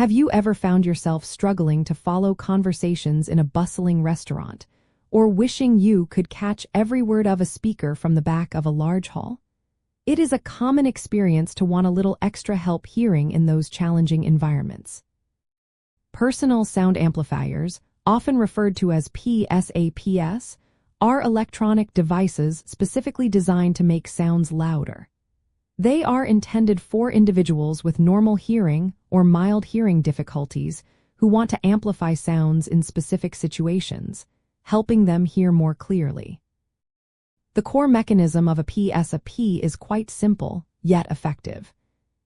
Have you ever found yourself struggling to follow conversations in a bustling restaurant, or wishing you could catch every word of a speaker from the back of a large hall? It is a common experience to want a little extra help hearing in those challenging environments. Personal sound amplifiers, often referred to as PSAPs, are electronic devices specifically designed to make sounds louder. They are intended for individuals with normal hearing or mild hearing difficulties who want to amplify sounds in specific situations, helping them hear more clearly. The core mechanism of a PSAP is quite simple, yet effective.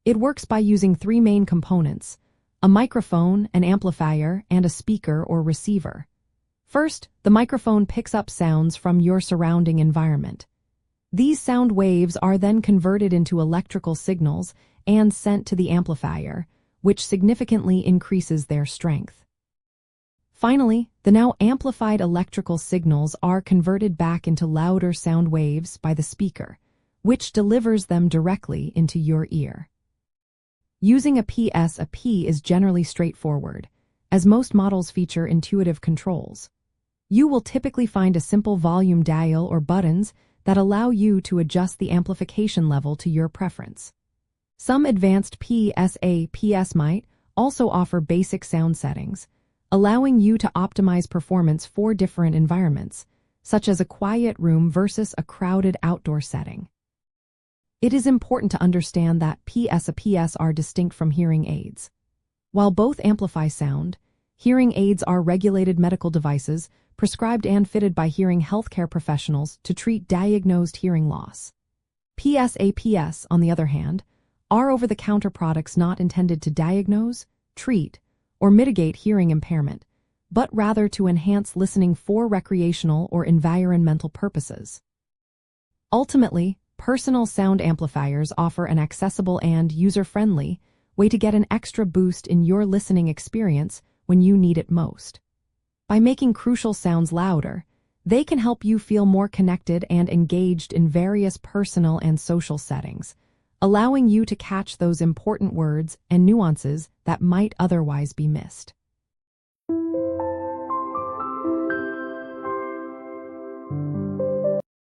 It works by using three main components: a microphone, an amplifier, and a speaker or receiver. First, the microphone picks up sounds from your surrounding environment. These sound waves are then converted into electrical signals and sent to the amplifier, which significantly increases their strength. Finally, the now amplified electrical signals are converted back into louder sound waves by the speaker, which delivers them directly into your ear. Using a PSAP is generally straightforward, as most models feature intuitive controls. You will typically find a simple volume dial or buttons that allow you to adjust the amplification level to your preference. Some advanced PSAPs might also offer basic sound settings, allowing you to optimize performance for different environments, such as a quiet room versus a crowded outdoor setting. It is important to understand that PSAPs are distinct from hearing aids. While both amplify sound, hearing aids are regulated medical devices prescribed and fitted by hearing healthcare professionals to treat diagnosed hearing loss. PSAPs, on the other hand, are over-the-counter products not intended to diagnose, treat, or mitigate hearing impairment, but rather to enhance listening for recreational or environmental purposes. Ultimately, personal sound amplifiers offer an accessible and user-friendly way to get an extra boost in your listening experience when you need it most. By making crucial sounds louder, they can help you feel more connected and engaged in various personal and social settings, allowing you to catch those important words and nuances that might otherwise be missed.